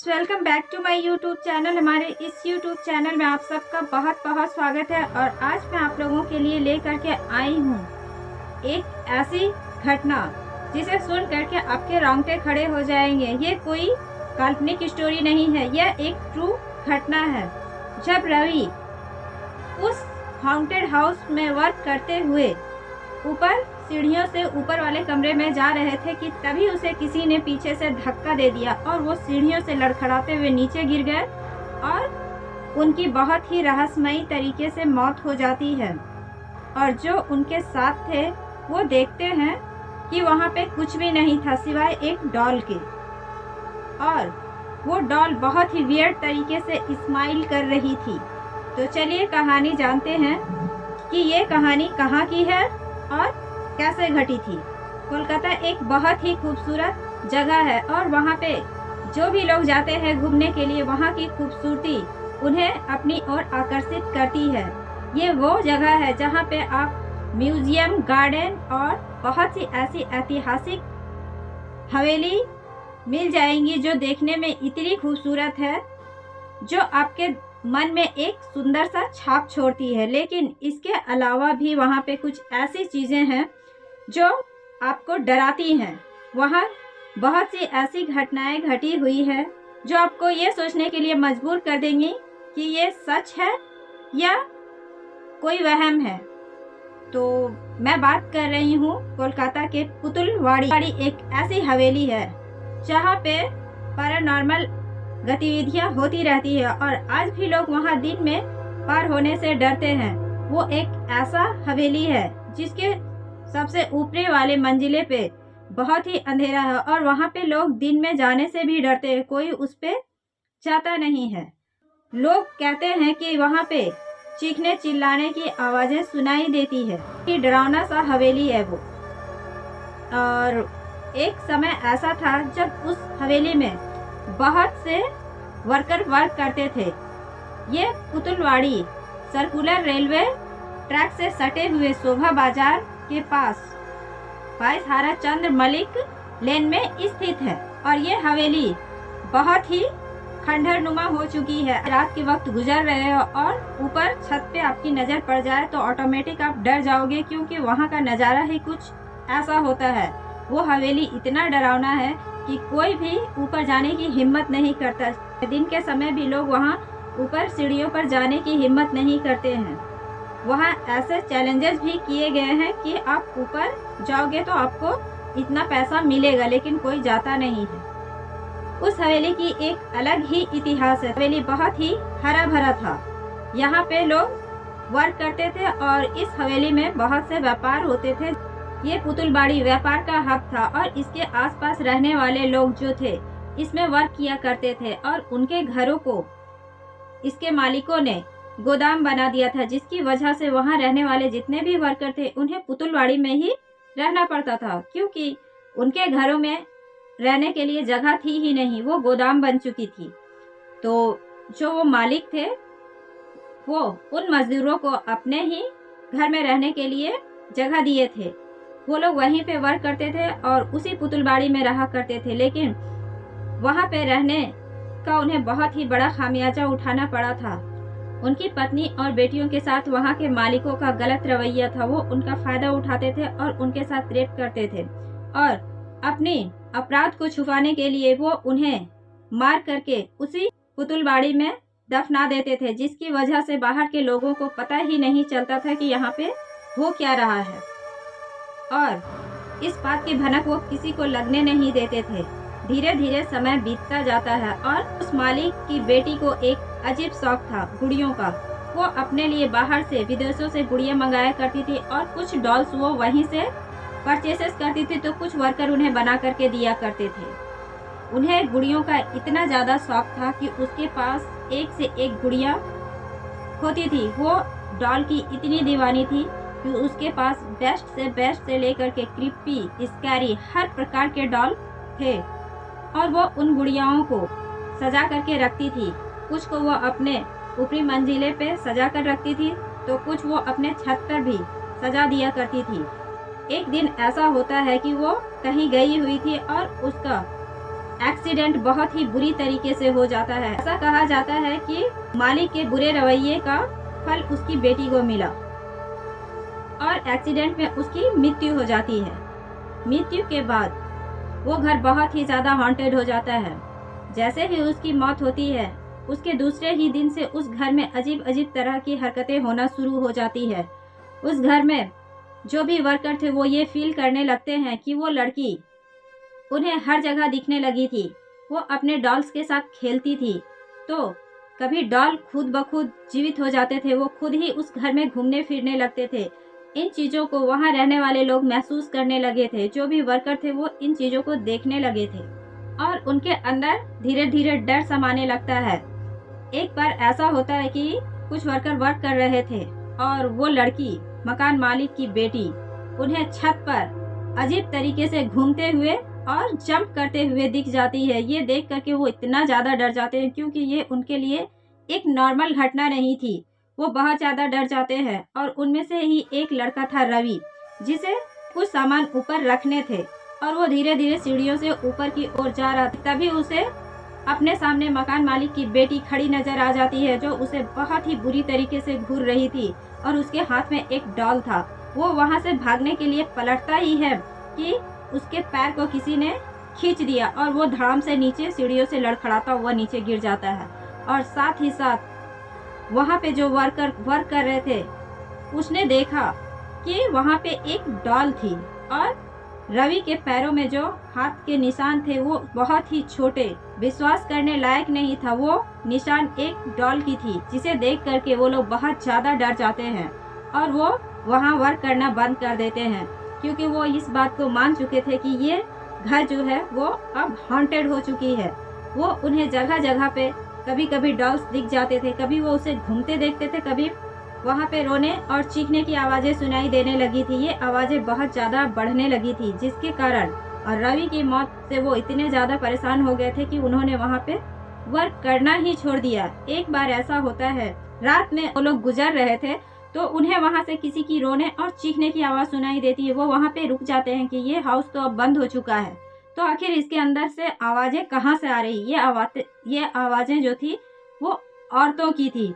Friends, welcome back to my YouTube channel. हमारे इस YouTube channel में आप सबका बहुत बहुत स्वागत है। और आज मैं आप लोगों के लिए लेकर के आई हूँ एक ऐसी घटना जिसे सुन करके आपके रोंगटे खड़े हो जाएंगे। ये कोई काल्पनिक स्टोरी नहीं है, यह एक ट्रू घटना है। जब रवि उस हॉन्टेड हाउस में वर्क करते हुए ऊपर सीढ़ियों से ऊपर वाले कमरे में जा रहे थे कि तभी उसे किसी ने पीछे से धक्का दे दिया और वो सीढ़ियों से लड़खड़ाते हुए नीचे गिर गए और उनकी बहुत ही रहस्यमयी तरीके से मौत हो जाती है। और जो उनके साथ थे वो देखते हैं कि वहाँ पे कुछ भी नहीं था सिवाय एक डॉल के, और वो डॉल बहुत ही वियर्ड तरीके से स्माइल कर रही थी। तो चलिए कहानी जानते हैं कि ये कहानी कहाँ की है और कैसे घटी थी। कोलकाता एक बहुत ही खूबसूरत जगह है और वहाँ पे जो भी लोग जाते हैं घूमने के लिए वहाँ की खूबसूरती उन्हें अपनी ओर आकर्षित करती है। ये वो जगह है जहाँ पे आप म्यूजियम, गार्डन और बहुत सी ऐसी ऐतिहासिक हवेली मिल जाएंगी जो देखने में इतनी खूबसूरत है जो आपके मन में एक सुंदर सा छाप छोड़ती है। लेकिन इसके अलावा भी वहाँ पे कुछ ऐसी चीज़ें हैं जो आपको डराती हैं। वहाँ बहुत सी ऐसी घटनाएं घटी हुई है जो आपको ये सोचने के लिए मजबूर कर देंगी कि ये सच है या कोई वहम है। तो मैं बात कर रही हूँ कोलकाता के पुतुलवाड़ी। एक ऐसी हवेली है जहाँ पे पैरानॉर्मल गतिविधियां होती रहती है और आज भी लोग वहां दिन में पार होने से डरते हैं। वो एक ऐसा हवेली है जिसके सबसे ऊपरी वाले मंजिले पे बहुत ही अंधेरा है और वहां पे लोग दिन में जाने से भी डरते हैं, कोई उस पे जाता नहीं है। लोग कहते हैं कि वहां पे चीखने चिल्लाने की आवाजें सुनाई देती है कि डरावना सा हवेली है वो। और एक समय ऐसा था जब उस हवेली में बहुत से वर्कर वर्क करते थे। ये पुतुलवाड़ी सर्कुलर रेलवे ट्रैक से सटे हुए शोभा बाजार के पास वाइसहारा चंद्र मलिक लेन में स्थित है। और ये हवेली बहुत ही खंडहरनुमा हो चुकी है। रात के वक्त गुजर रहे हो और ऊपर छत पे आपकी नजर पड़ जाए तो ऑटोमेटिक आप डर जाओगे, क्योंकि वहाँ का नज़ारा ही कुछ ऐसा होता है। वो हवेली इतना डरावना है कि कोई भी ऊपर जाने की हिम्मत नहीं करता। दिन के समय भी लोग वहाँ ऊपर सीढ़ियों पर जाने की हिम्मत नहीं करते हैं। वहाँ ऐसे चैलेंजेस भी किए गए हैं कि आप ऊपर जाओगे तो आपको इतना पैसा मिलेगा, लेकिन कोई जाता नहीं है। उस हवेली की एक अलग ही इतिहास है। हवेली बहुत ही हरा भरा था। यहाँ पे लोग वर्क करते थे और इस हवेली में बहुत से व्यापार होते थे। ये पुतुलवाड़ी व्यापार का हब था और इसके आसपास रहने वाले लोग जो थे इसमें वर्क किया करते थे और उनके घरों को इसके मालिकों ने गोदाम बना दिया था, जिसकी वजह से वहां रहने वाले जितने भी वर्कर थे उन्हें पुतुलवाड़ी में ही रहना पड़ता था, क्योंकि उनके घरों में रहने के लिए जगह थी ही नहीं, वो गोदाम बन चुकी थी। तो जो वो मालिक थे वो उन मजदूरों को अपने ही घर में रहने के लिए जगह दिए थे। वो लोग वहीं पे वर्क करते थे और उसी पुतुलवाड़ी में रहा करते थे। लेकिन वहाँ पे रहने का उन्हें बहुत ही बड़ा खामियाजा उठाना पड़ा था। उनकी पत्नी और बेटियों के साथ वहाँ के मालिकों का गलत रवैया था। वो उनका फायदा उठाते थे और उनके साथ रेप करते थे और अपने अपराध को छुपाने के लिए वो उन्हें मार करके उसी पुतुलवाड़ी में दफना देते थे, जिसकी वजह से बाहर के लोगों को पता ही नहीं चलता था कि यहाँ पे हो क्या रहा है। और इस बात की भनक वो किसी को लगने नहीं देते थे। धीरे धीरे समय बीतता जाता है और उस मालिक की बेटी को एक अजीब शौक था गुड़ियों का। वो अपने लिए बाहर से विदेशों से गुड़ियाँ मंगाया करती थी और कुछ डॉल्स वो वहीं से परचेसेस करती थी, तो कुछ वर्कर उन्हें बना करके दिया करते थे। उन्हें गुड़ियों का इतना ज़्यादा शौक था कि उसके पास एक से एक गुड़िया होती थी। वो डॉल की इतनी दीवानी थी कि उसके पास बेस्ट से लेकर के क्रिप्पी, स्कैरी हर प्रकार के डॉल थे और वो उन गुड़ियाओं को सजा करके रखती थी। कुछ को वो अपने ऊपरी मंजिले पे सजा कर रखती थी तो कुछ वो अपने छत पर भी सजा दिया करती थी। एक दिन ऐसा होता है कि वो कहीं गई हुई थी और उसका एक्सीडेंट बहुत ही बुरी तरीके से हो जाता है। ऐसा कहा जाता है कि मालिक के बुरे रवैये का फल उसकी बेटी को मिला और एक्सीडेंट में उसकी मृत्यु हो जाती है। मृत्यु के बाद वो घर बहुत ही ज़्यादा हॉन्टेड हो जाता है। जैसे ही उसकी मौत होती है उसके दूसरे ही दिन से उस घर में अजीब अजीब तरह की हरकतें होना शुरू हो जाती है। उस घर में जो भी वर्कर थे वो ये फील करने लगते हैं कि वो लड़की उन्हें हर जगह दिखने लगी थी। वो अपने डॉल्स के साथ खेलती थी तो कभी डॉल खुद ब खुद जीवित हो जाते थे, वो खुद ही उस घर में घूमने फिरने लगते थे। इन चीज़ों को वहाँ रहने वाले लोग महसूस करने लगे थे। जो भी वर्कर थे वो इन चीज़ों को देखने लगे थे और उनके अंदर धीरे धीरे डर समाने लगता है। एक बार ऐसा होता है कि कुछ वर्कर वर्क कर रहे थे और वो लड़की, मकान मालिक की बेटी, उन्हें छत पर अजीब तरीके से घूमते हुए और जंप करते हुए दिख जाती है। ये देख करके वो इतना ज़्यादा डर जाते हैं क्योंकि ये उनके लिए एक नॉर्मल घटना नहीं थी। वो बहुत ज़्यादा डर जाते हैं और उनमें से ही एक लड़का था रवि, जिसे कुछ सामान ऊपर रखने थे और वो धीरे धीरे सीढ़ियों से ऊपर की ओर जा रहा था। तभी उसे अपने सामने मकान मालिक की बेटी खड़ी नजर आ जाती है, जो उसे बहुत ही बुरी तरीके से घूर रही थी और उसके हाथ में एक डॉल था। वो वहाँ से भागने के लिए पलटता ही है कि उसके पैर को किसी ने खींच दिया और वो धड़ाम से नीचे सीढ़ियों से लड़खड़ाता हुआ नीचे गिर जाता है। और साथ ही साथ वहाँ पे जो वर्कर वर्क कर रहे थे उसने देखा कि वहाँ पे एक डॉल थी और रवि के पैरों में जो हाथ के निशान थे वो बहुत ही छोटे, विश्वास करने लायक नहीं था। वो निशान एक डॉल की थी, जिसे देख करके वो लोग बहुत ज़्यादा डर जाते हैं और वो वहाँ वर्क करना बंद कर देते हैं क्योंकि वो इस बात को मान चुके थे कि ये घर जो है वो अब हॉन्टेड हो चुकी है। वो उन्हें जगह जगह पे कभी कभी डॉल्स दिख जाते थे, कभी वो उसे घूमते देखते थे, कभी वहाँ पे रोने और चीखने की आवाज़ें सुनाई देने लगी थी। ये आवाज़ें बहुत ज़्यादा बढ़ने लगी थी, जिसके कारण और रवि की मौत से वो इतने ज़्यादा परेशान हो गए थे कि उन्होंने वहाँ पे वर्क करना ही छोड़ दिया। एक बार ऐसा होता है, रात में वो लोग गुजर रहे थे तो उन्हें वहाँ से किसी की रोने और चीखने की आवाज़ सुनाई देती है। वो वहाँ पे रुक जाते हैं कि ये हाउस तो अब बंद हो चुका है, तो आखिर इसके अंदर से आवाज़ें कहाँ से आ रही। ये आवाज़ें जो थी वो औरतों की थी।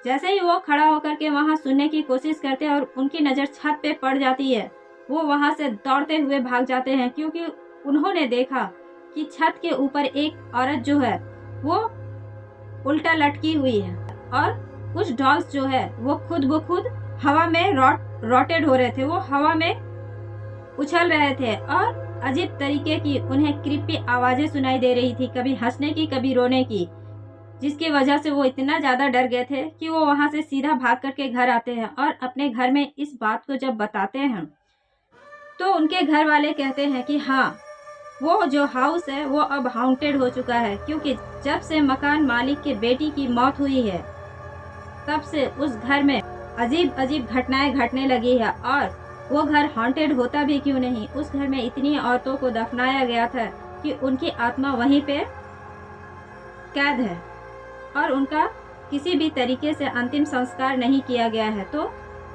जैसे ही वो खड़ा होकर के वहाँ सुनने की कोशिश करते हैं और उनकी नज़र छत पे पड़ जाती है, वो वहाँ से दौड़ते हुए भाग जाते हैं क्योंकि उन्होंने देखा कि छत के ऊपर एक औरत जो है वो उल्टा लटकी हुई है और कुछ डॉल्स जो है वो खुद ब खुद हवा में रोटेट हो रहे थे। वो हवा में उछल रहे थे और अजीब तरीके की उन्हें क्रीपी आवाज़ें सुनाई दे रही थी, कभी हंसने की कभी रोने की, जिसकी वजह से वो इतना ज़्यादा डर गए थे कि वो वहाँ से सीधा भाग करके घर आते हैं और अपने घर में इस बात को जब बताते हैं तो उनके घर वाले कहते हैं कि हाँ, वो जो हाउस है वो अब हाउंटेड हो चुका है क्योंकि जब से मकान मालिक के बेटी की मौत हुई है तब से उस घर में अजीब अजीब घटनाएं घटने लगी है। और वो घर हॉन्टेड होता भी क्यों नहीं, उस घर में इतनी औरतों को दफनाया गया था कि उनकी आत्मा वहीं पे कैद है और उनका किसी भी तरीके से अंतिम संस्कार नहीं किया गया है। तो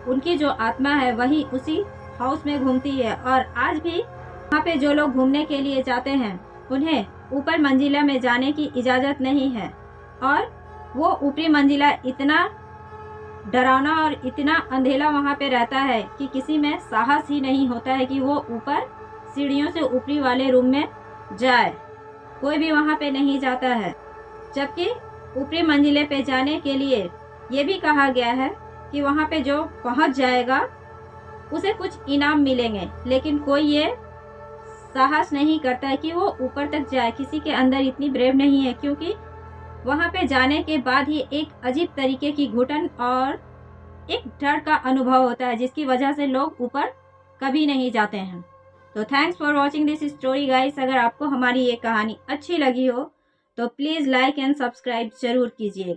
उनकी जो आत्मा है वही उसी हाउस में घूमती है और आज भी वहाँ पे जो लोग घूमने के लिए जाते हैं उन्हें ऊपर मंजिला में जाने की इजाज़त नहीं है और वो ऊपरी मंजिला इतना डरावना और इतना अंधेला वहाँ पे रहता है कि किसी में साहस ही नहीं होता है कि वो ऊपर सीढ़ियों से ऊपरी वाले रूम में जाए। कोई भी वहाँ पे नहीं जाता है, जबकि ऊपरी मंजिले पे जाने के लिए ये भी कहा गया है कि वहाँ पे जो पहुँच जाएगा उसे कुछ इनाम मिलेंगे, लेकिन कोई ये साहस नहीं करता है कि वो ऊपर तक जाए। किसी के अंदर इतनी ब्रेव नहीं है क्योंकि वहाँ पे जाने के बाद ही एक अजीब तरीके की घुटन और एक डर का अनुभव होता है, जिसकी वजह से लोग ऊपर कभी नहीं जाते हैं। तो thanks for watching this story guys. अगर आपको हमारी ये कहानी अच्छी लगी हो तो प्लीज़ लाइक एंड सब्सक्राइब जरूर कीजिएगा।